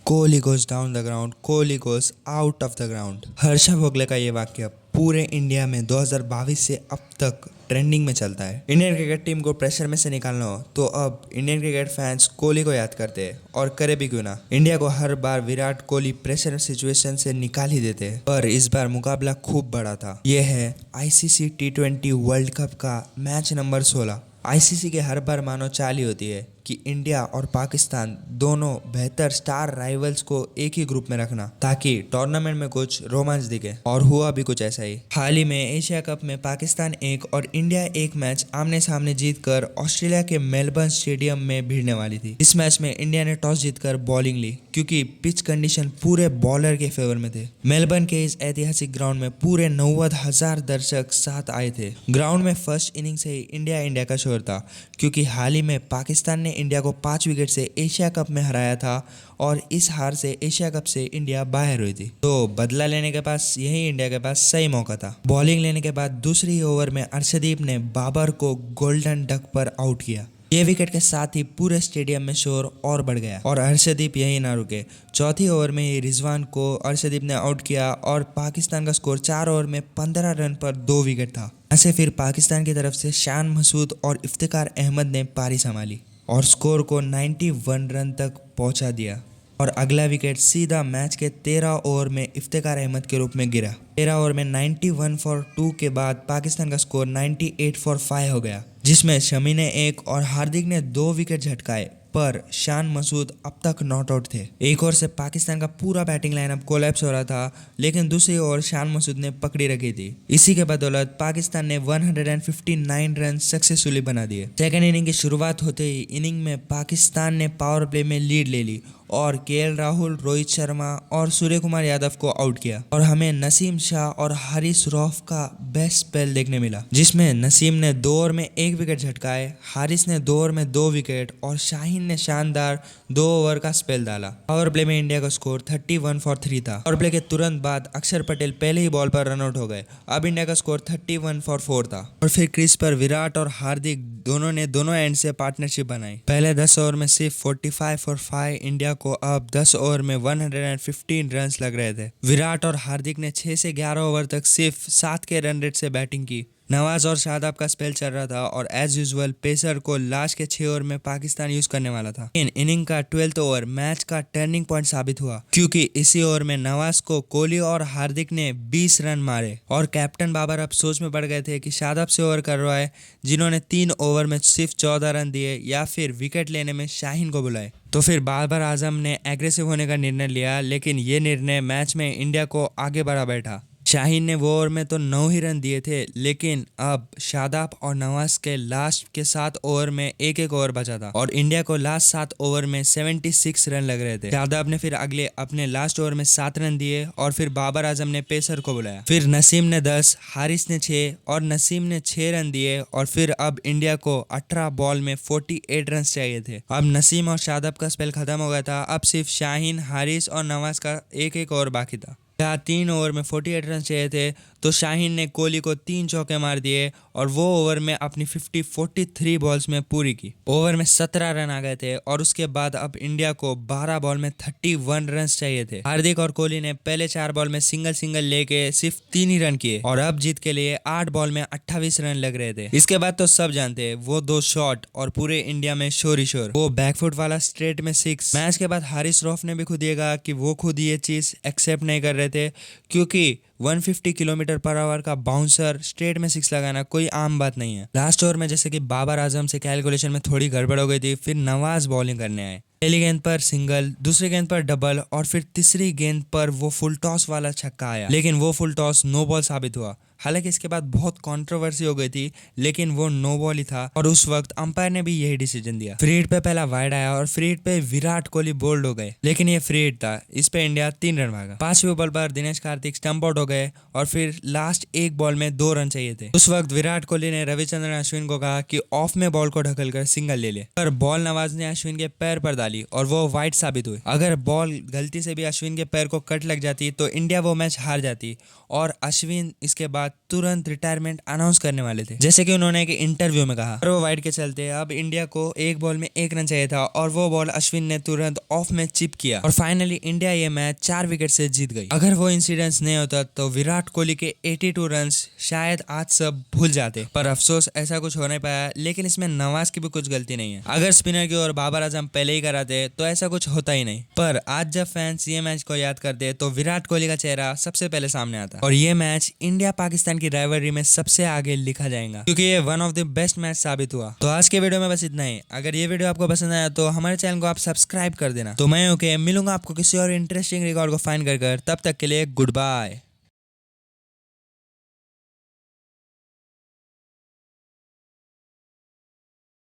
Kohli goes down the ground, Kohli goes out of the ground. Harsha Bhogle का ये वाक्य पूरे इंडिया में 2022 से अब तक ट्रेंडिंग में चलता है। इंडियन क्रिकेट टीम को प्रेशर में से निकालना हो तो अब इंडियन क्रिकेट फैंस कोहली को याद करते हैं, और करे भी क्यों ना। इंडिया को हर बार विराट कोहली प्रेशर सिचुएशन से निकाल ही देते हैं, पर इस बार मुकाबला खूब बड़ा था। यह है आईसीसी T20 वर्ल्ड कप का मैच नंबर 16। आईसीसी के हर बार मानो चाल ही होती है कि इंडिया और पाकिस्तान दोनों बेहतर स्टार राइवल्स को एक ही ग्रुप में रखना, ताकि टूर्नामेंट में कुछ रोमांच दिखे, और हुआ भी कुछ ऐसा ही। हाल ही में एशिया कप में पाकिस्तान एक और इंडिया एक मैच आमने सामने जीतकर ऑस्ट्रेलिया के मेलबर्न स्टेडियम में भिड़ने वाली थी। इस मैच में इंडिया ने टॉस जीतकर बॉलिंग ली, क्योंकि पिच कंडीशन पूरे बॉलर के फेवर में थे। मेलबर्न के इस ऐतिहासिक ग्राउंड में पूरे 90,000 दर्शक साथ आए थे। ग्राउंड में फर्स्ट इनिंग से ही इंडिया का शोर था, क्योंकि हाल ही में पाकिस्तान ने इंडिया को 5 विकेट से एशिया कप में हराया था, और इस हार से एशिया कप से इंडिया बाहर हुई थी। तो बदला लेने के पास यही इंडिया के पास सही मौका था। बॉलिंग लेने के बाद दूसरी ओवर में अर्शदीप ने बाबर को गोल्डन डक पर आउट किया। ये विकेट के साथ ही पूरे स्टेडियम में शोर और बढ़ गया, और अर्शदीप यही ना रुके। चौथी ओवर में ही रिजवान को अर्शदीप ने आउट किया, और पाकिस्तान का स्कोर 4 ओवर में 15 रन पर 2 विकेट था। ऐसे फिर पाकिस्तान की तरफ से शान मसूद और इफ्तिकार अहमद ने पारी संभाली और स्कोर को 91 रन तक पहुंचा दिया, और अगला विकेट सीधा मैच के 13 ओवर में इफ्तिकार अहमद के रूप में गिरा। 13 ओवर में 91 फॉर 2 के बाद पाकिस्तान का स्कोर 98 फॉर 5 हो गया, जिसमें शमी ने 1 और हार्दिक ने 2 विकेट झटकाए, पर शान मसूद अब तक नॉट आउट थे। एक ओर से पाकिस्तान का पूरा बैटिंग लाइनअप कोलैप्स हो रहा था, लेकिन दूसरी ओर शान मसूद ने पकड़ी रखी थी। इसी के बदौलत पाकिस्तान ने 159 रन सक्सेसफुली बना दिए। सेकेंड इनिंग की शुरुआत होते ही इनिंग में पाकिस्तान ने पावर प्ले में लीड ले ली, और केएल राहुल, रोहित शर्मा और सूर्य कुमार यादव को आउट किया, और हमें नसीम शाह और हारिस रऊफ का बेस्ट स्पेल देखने मिला, जिसमें नसीम ने 2 ओवर में 1 विकेट झटकाए, हारिस ने 2 ओवर में 2 विकेट, और शाहीन ने शानदार 2 ओवर का स्पेल डाला। पावर प्ले में इंडिया का स्कोर 31 फॉर 3 था। पावर प्ले के तुरंत बाद अक्षर पटेल पहले ही बॉल पर रन आउट हो गए। अब इंडिया का स्कोर 31 फॉर 4 था, और फिर क्रीज पर विराट और हार्दिक दोनों ने दोनों एंड से पार्टनरशिप बनाई। पहले 10 ओवर में सिर्फ 45 फॉर 5 इंडिया को अब 10 ओवर में 115 रन लग रहे थे। विराट और हार्दिक ने 6 से 11 ओवर तक सिर्फ 7 के रन रेट से बैटिंग की। नवाज और शादाब का स्पेल चल रहा था, और एज यूजुअल पेसर को लास्ट के 6 ओवर में पाकिस्तान यूज करने वाला था। इनिंग का 12th ओवर मैच का टर्निंग पॉइंट साबित हुआ, क्योंकि इसी ओवर में नवाज को कोहली और हार्दिक ने 20 रन मारे, और कैप्टन बाबर अब सोच में पड़ गए थे कि शादाब से ओवर कर रहा है, जिन्होंने 3 ओवर में सिर्फ 14 रन दिए, या फिर विकेट लेने में शाहीन को बुलाए। तो फिर बाबर आजम ने एग्रेसिव होने का निर्णय लिया, लेकिन ये निर्णय मैच में इंडिया को आगे बढ़ा बैठा। शाहीन ने वो ओवर में तो 9 ही रन दिए थे, लेकिन अब शादाब और नवाज के लास्ट के 7 ओवर में एक ओवर बचा था, और इंडिया को लास्ट 7 ओवर में 76 रन लग रहे थे। शादाब ने फिर अगले अपने लास्ट ओवर में 7 रन दिए, और फिर बाबर आजम ने पेसर को बुलाया। फिर नसीम ने 10, हारिस ने 6 और नसीम ने 6 रन दिए, और फिर अब इंडिया को 18 बॉल में 48 रन चाहिए थे। अब नसीम और शादाब का स्पेल खत्म हो गया था। अब सिर्फ शाहीन, हारिस और नवाज का एक ओवर बाकी था। 3 ओवर में 48 रन चाहिए थे, तो शाहीन ने कोहली को 3 चौके मार दिए, और वो ओवर में अपनी 43 बॉल्स में पूरी की। ओवर में 17 रन आ गए थे, और उसके बाद अब इंडिया को 12 बॉल में 31 रन चाहिए थे। हार्दिक और कोहली ने पहले 4 बॉल में सिंगल लेके सिर्फ 3 ही रन किए, और अब जीत के लिए 8 बॉल में 28 रन लग रहे थे। इसके बाद तो सब जानते हैं, वो 2 शॉट और पूरे इंडिया में शोर ही शोर। वो बैकफुट वाला स्ट्रेट में 6। मैच के बाद हारिस रऊफ ने भी खुद ये कहा कि वो खुद ये चीज एक्सेप्ट नहीं कर रहे थे, क्योंकि 150 किलोमीटर पर आवर का बाउंसर स्ट्रेट में 6 लगाना कोई आम बात नहीं है। लास्ट ओवर में जैसे कि बाबर आजम से कैलकुलेशन में थोड़ी गड़बड़ हो गई थी, फिर नवाज बॉलिंग करने आए। पहली गेंद पर सिंगल, दूसरी गेंद पर डबल, और फिर तीसरी गेंद पर वो फुल टॉस वाला छक्का आया, लेकिन वो फुल टॉस नो बॉल साबित हुआ। हालांकि इसके बाद बहुत कंट्रोवर्सी हो गई थी, लेकिन वो नो बॉल ही था, और उस वक्त अंपायर ने भी यही डिसीजन दिया। फ्री हिट पे पहला वाइड आया, और फ्री हिट पे विराट कोहली बोल्ड हो गए, लेकिन ये फ्री हिट था। इस पे इंडिया 3 रन भागा। 5वीं बॉल पर दिनेश कार्तिक स्टंप आउट हो गए, और फिर लास्ट एक बॉल में 2 रन चाहिए थे। उस वक्त विराट कोहली ने रविचंद्रन अश्विन को कहा कि ऑफ में बॉल को ढकल कर सिंगल ले ले, पर बॉल नवाज ने अश्विन के पैर पर डाली, और वो वाइड साबित हुई। अगर बॉल गलती से भी अश्विन के पैर को कट लग जाती तो इंडिया वो मैच हार जाती, और अश्विन इसके बाद तुरंत रिटायरमेंट अनाउंस करने वाले थे, जैसे कि उन्होंने एक इंटरव्यू में कहा। और वो वाइड के चलते अब इंडिया को एक बॉल में 1 रन चाहिए था और वो बॉल अश्विन ने तुरंत ऑफ में चिप किया और फाइनली इंडिया ये मैच 4 विकेट से जीत गई। अगर वो इंसिडेंट्स नहीं होता तो विराट कोहली के 82 रन्स शायद आज सब भूल जाते, पर अफसोस ऐसा कुछ हो नहीं पाया। लेकिन इसमें नवाज की भी कुछ गलती नहीं है। अगर स्पिनर की और बाबर आजम पहले ही कराते तो ऐसा कुछ होता ही नहीं। पर आज जब फैंस ये मैच को याद करते तो विराट कोहली का चेहरा सबसे पहले सामने आता और ये मैच इंडिया पाकिस्तान की राइवलरी में सबसे आगे लिखा जाएगा, क्योंकि ये one of the best match साबित हुआ। तो आज के वीडियो में बस इतना ही। अगर ये वीडियो आपको पसंद आया तो हमारे चैनल को आप सब्सक्राइब कर देना। तो मैं मिलूंगा आपको किसी और इंटरेस्टिंग रिकॉर्ड को फाइंड कर। तब तक के लिए गुड बाय।